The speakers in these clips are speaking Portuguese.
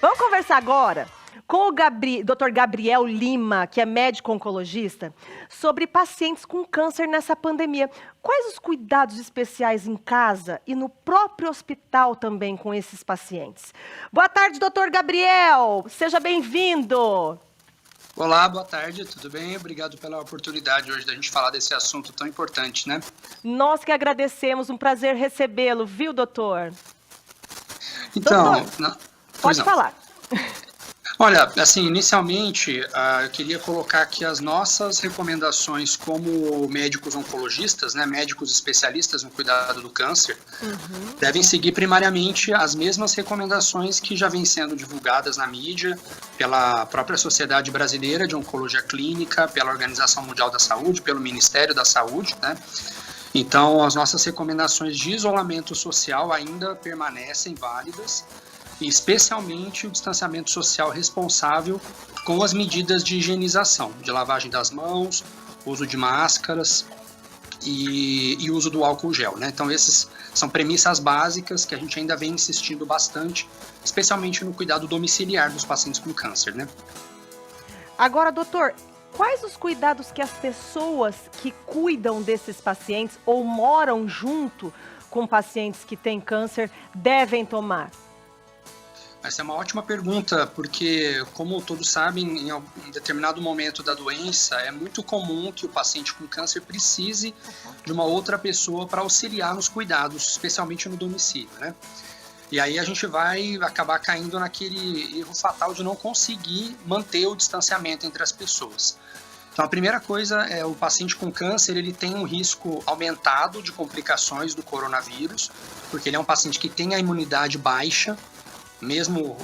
Vamos conversar agora com o Dr. Gabriel Lima, que é médico oncologista, sobre pacientes com câncer nessa pandemia. Quais os cuidados especiais em casa e no próprio hospital também com esses pacientes? Boa tarde, Dr. Gabriel. Seja bem-vindo. Olá, boa tarde, tudo bem? Obrigado pela oportunidade hoje da gente falar desse assunto tão importante, né? Nós que agradecemos, um prazer recebê-lo, viu, doutor? Então, doutor, pode falar. Olha, assim, inicialmente, eu queria colocar aqui as nossas recomendações como médicos oncologistas, né, médicos especialistas no cuidado do câncer, devem seguir primariamente as mesmas recomendações que já vêm sendo divulgadas na mídia pela própria Sociedade Brasileira de Oncologia Clínica, pela Organização Mundial da Saúde, pelo Ministério da Saúde, né? Então, as nossas recomendações de isolamento social ainda permanecem válidas, e especialmente o distanciamento social responsável com as medidas de higienização, de lavagem das mãos, uso de máscaras e uso do álcool gel, né? Então, essas são premissas básicas que a gente ainda vem insistindo bastante, especialmente no cuidado domiciliar dos pacientes com câncer, né? Agora, doutor, quais os cuidados que as pessoas que cuidam desses pacientes ou moram junto com pacientes que têm câncer devem tomar? Essa é uma ótima pergunta, porque, como todos sabem, em determinado momento da doença, é muito comum que o paciente com câncer precise de uma outra pessoa para auxiliar nos cuidados, especialmente no domicílio, né? E aí a gente vai acabar caindo naquele erro fatal de não conseguir manter o distanciamento entre as pessoas. Então, a primeira coisa é o paciente com câncer, ele tem um risco aumentado de complicações do coronavírus, porque ele é um paciente que tem a imunidade baixa, mesmo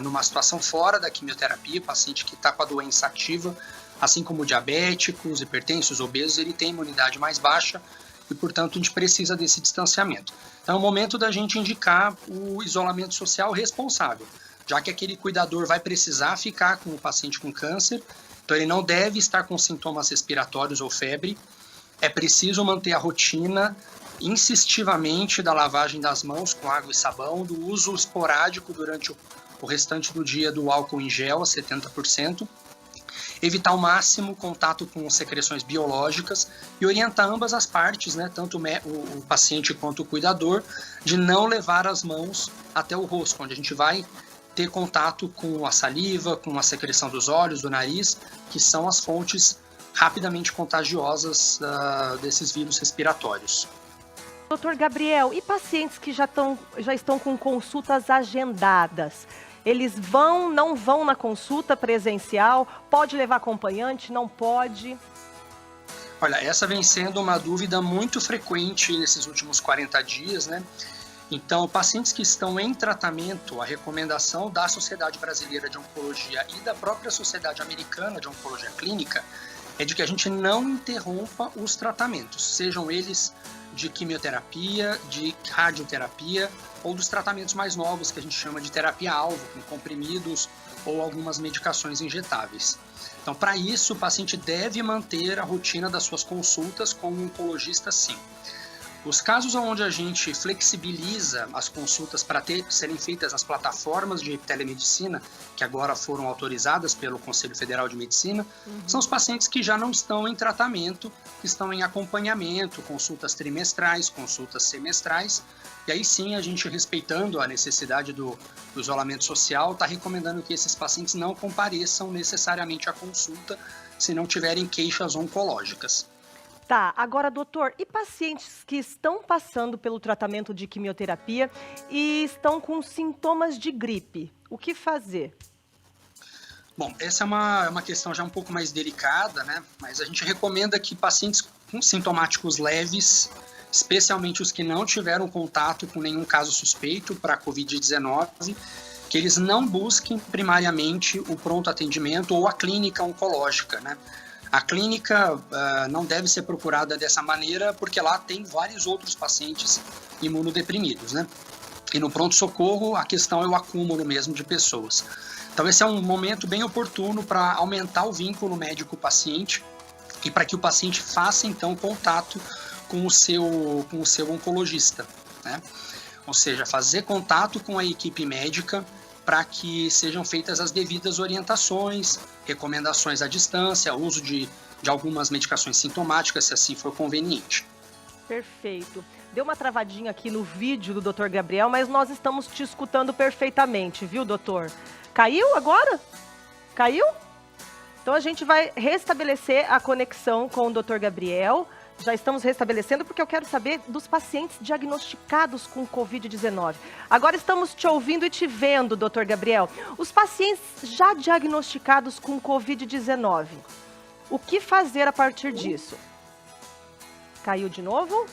numa situação fora da quimioterapia, paciente que está com a doença ativa, assim como diabéticos, hipertensos, obesos, ele tem imunidade mais baixa e, portanto, a gente precisa desse distanciamento. Então, é o momento da gente indicar o isolamento social responsável, já que aquele cuidador vai precisar ficar com o paciente com câncer, então ele não deve estar com sintomas respiratórios ou febre, é preciso manter a rotina insistivamente da lavagem das mãos com água e sabão, do uso esporádico durante o restante do dia do álcool em gel a 70%, evitar ao máximo contato com secreções biológicas e orientar ambas as partes, né, tanto o paciente quanto o cuidador, de não levar as mãos até o rosto, onde a gente vai ter contato com a saliva, com a secreção dos olhos, do nariz, que são as fontes rapidamente contagiosas desses vírus respiratórios. Doutor Gabriel, e pacientes que já estão com consultas agendadas? Eles não vão na consulta presencial? Pode levar acompanhante? Não pode? Olha, essa vem sendo uma dúvida muito frequente nesses últimos 40 dias, né? Então, pacientes que estão em tratamento, a recomendação da Sociedade Brasileira de Oncologia e da própria Sociedade Americana de Oncologia Clínica é de que a gente não interrompa os tratamentos, sejam eles de quimioterapia, de radioterapia ou dos tratamentos mais novos que a gente chama de terapia-alvo, com comprimidos ou algumas medicações injetáveis. Então, para isso, o paciente deve manter a rotina das suas consultas com o oncologista, sim. Os casos onde a gente flexibiliza as consultas para serem feitas nas plataformas de telemedicina, que agora foram autorizadas pelo Conselho Federal de Medicina, são os pacientes que já não estão em tratamento, que estão em acompanhamento, consultas trimestrais, consultas semestrais, e aí sim a gente, respeitando a necessidade do isolamento social, está recomendando que esses pacientes não compareçam necessariamente à consulta se não tiverem queixas oncológicas. Tá, agora, doutor, e pacientes que estão passando pelo tratamento de quimioterapia e estão com sintomas de gripe, o que fazer? Bom, essa é uma questão já um pouco mais delicada, né? Mas a gente recomenda que pacientes com sintomáticos leves, especialmente os que não tiveram contato com nenhum caso suspeito para a Covid-19, que eles não busquem primariamente o pronto atendimento ou a clínica oncológica, né? A clínica não deve ser procurada dessa maneira porque lá tem vários outros pacientes imunodeprimidos, né? E no pronto-socorro a questão é o acúmulo mesmo de pessoas. Então esse é um momento bem oportuno para aumentar o vínculo médico-paciente e para que o paciente faça então contato com o seu oncologista, né? Ou seja, fazer contato com a equipe médica para que sejam feitas as devidas orientações, recomendações à distância, uso de algumas medicações sintomáticas, se assim for conveniente. Perfeito. Deu uma travadinha aqui no vídeo do Dr. Gabriel, mas nós estamos te escutando perfeitamente, viu, doutor? Caiu agora? Caiu? Então a gente vai restabelecer a conexão com o Dr. Gabriel. Já estamos restabelecendo porque eu quero saber dos pacientes diagnosticados com Covid-19. Agora estamos te ouvindo e te vendo, Dr. Gabriel. Os pacientes já diagnosticados com Covid-19, o que fazer a partir disso? Caiu de novo?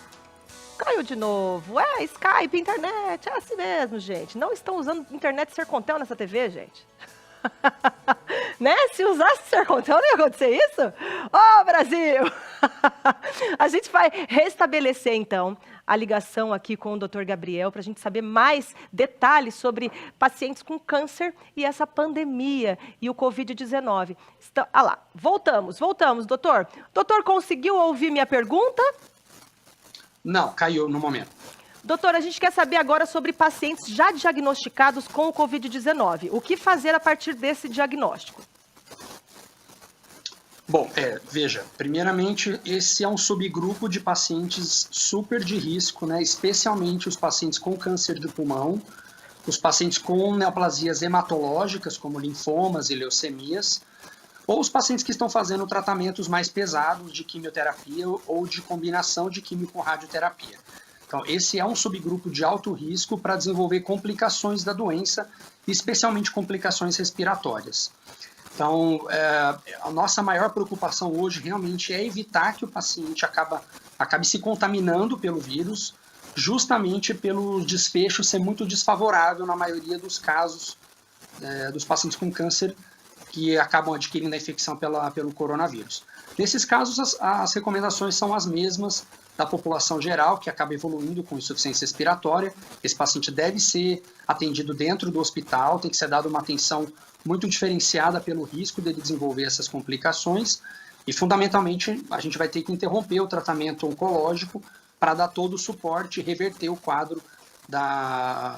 Caiu de novo. É, Skype, internet, é assim mesmo, gente. Não estão usando internet Sercontel nessa TV, gente. Né? Se usasse Sercontel, não ia acontecer isso? Ô, Brasil! A gente vai restabelecer, então, a ligação aqui com o Dr. Gabriel para a gente saber mais detalhes sobre pacientes com câncer e essa pandemia e o Covid-19. Ah lá, voltamos, doutor. Doutor, conseguiu ouvir minha pergunta? Não, caiu no momento. Doutor, a gente quer saber agora sobre pacientes já diagnosticados com o Covid-19. O que fazer a partir desse diagnóstico? Bom, veja, primeiramente, esse é um subgrupo de pacientes super de risco, né? Especialmente os pacientes com câncer de pulmão, os pacientes com neoplasias hematológicas, como linfomas e leucemias, ou os pacientes que estão fazendo tratamentos mais pesados de quimioterapia ou de combinação de quimio com radioterapia. Então, esse é um subgrupo de alto risco para desenvolver complicações da doença, especialmente complicações respiratórias. Então, a nossa maior preocupação hoje realmente é evitar que o paciente acabe se contaminando pelo vírus, justamente pelo desfecho ser muito desfavorável na maioria dos casos dos pacientes com câncer que acabam adquirindo a infecção pelo coronavírus. Nesses casos, as recomendações são as mesmas da população geral, que acaba evoluindo com insuficiência respiratória. Esse paciente deve ser atendido dentro do hospital, tem que ser dada uma atenção muito diferenciada pelo risco dele desenvolver essas complicações e, fundamentalmente, a gente vai ter que interromper o tratamento oncológico para dar todo o suporte e reverter o quadro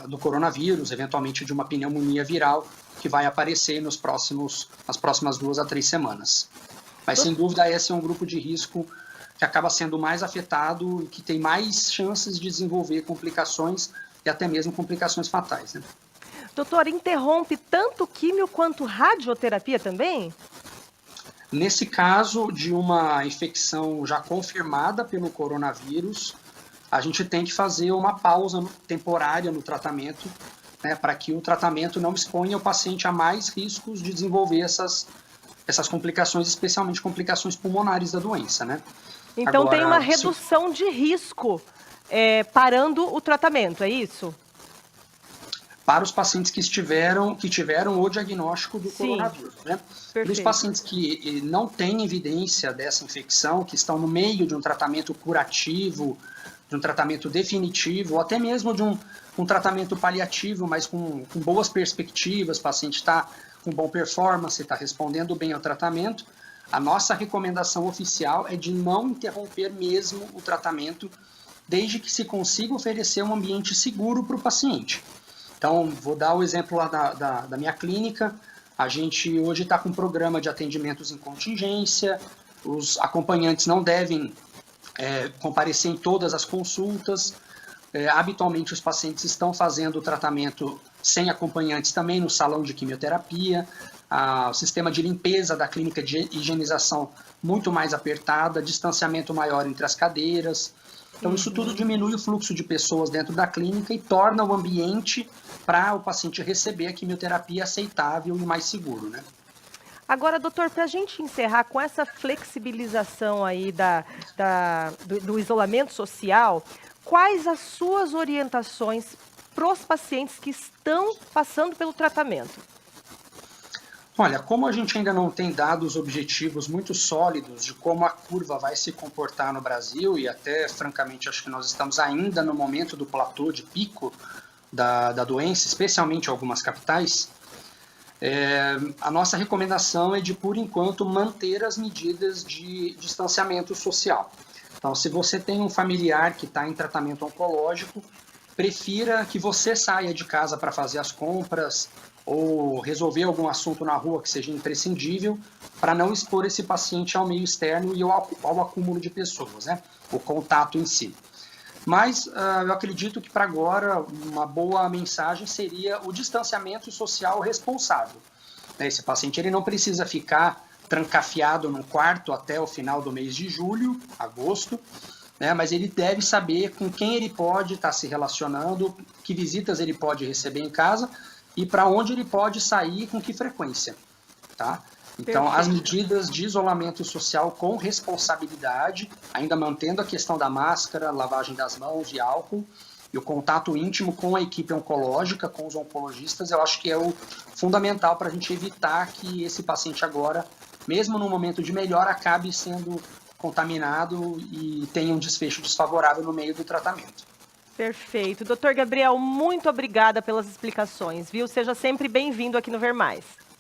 do coronavírus, eventualmente de uma pneumonia viral que vai aparecer nas próximas 2 a 3 semanas. Mas, sem dúvida, esse é um grupo de risco que acaba sendo mais afetado e que tem mais chances de desenvolver complicações e até mesmo complicações fatais, né? Doutor, interrompe tanto químio quanto radioterapia também? Nesse caso de uma infecção já confirmada pelo coronavírus, a gente tem que fazer uma pausa temporária no tratamento, né, para que o tratamento não exponha o paciente a mais riscos de desenvolver essas complicações, especialmente complicações pulmonares da doença, né? Então tem uma redução de risco parando o tratamento, é isso? Para os pacientes que tiveram o diagnóstico do coronavírus, né? Para os pacientes que não têm evidência dessa infecção, que estão no meio de um tratamento curativo, de um tratamento definitivo, ou até mesmo de um tratamento paliativo, mas com boas perspectivas, o paciente está com boa performance, está respondendo bem ao tratamento, a nossa recomendação oficial é de não interromper mesmo o tratamento, desde que se consiga oferecer um ambiente seguro para o paciente. Então, vou dar o exemplo lá da minha clínica. A gente hoje está com um programa de atendimentos em contingência, os acompanhantes não devem comparecer em todas as consultas. Habitualmente, os pacientes estão fazendo o tratamento sem acompanhantes também no salão de quimioterapia. O sistema de limpeza da clínica de higienização muito mais apertada, distanciamento maior entre as cadeiras. Então, isso tudo diminui o fluxo de pessoas dentro da clínica e torna o ambiente para o paciente receber a quimioterapia aceitável e mais seguro, né? Agora, doutor, para a gente encerrar com essa flexibilização aí do isolamento social, quais as suas orientações para os pacientes que estão passando pelo tratamento? Olha, como a gente ainda não tem dados objetivos muito sólidos de como a curva vai se comportar no Brasil, e até, francamente, acho que nós estamos ainda no momento do platô de pico da doença, especialmente em algumas capitais, a nossa recomendação é de, por enquanto, manter as medidas de distanciamento social. Então, se você tem um familiar que está em tratamento oncológico, prefira que você saia de casa para fazer as compras ou resolver algum assunto na rua que seja imprescindível, para não expor esse paciente ao meio externo e ao acúmulo de pessoas, né? O contato em si. Mas eu acredito que para agora uma boa mensagem seria o distanciamento social responsável. Esse paciente ele não precisa ficar trancafiado num quarto até o final do mês de julho, agosto, né? Mas ele deve saber com quem ele pode estar se relacionando, que visitas ele pode receber em casa e para onde ele pode sair com que frequência, tá? Então, as medidas de isolamento social com responsabilidade, ainda mantendo a questão da máscara, lavagem das mãos e álcool, e o contato íntimo com a equipe oncológica, com os oncologistas, eu acho que é o fundamental para a gente evitar que esse paciente agora, mesmo no momento de melhora, acabe sendo contaminado e tenha um desfecho desfavorável no meio do tratamento. Perfeito. Doutor Gabriel, muito obrigada pelas explicações, viu? Seja sempre bem-vindo aqui no Ver Mais.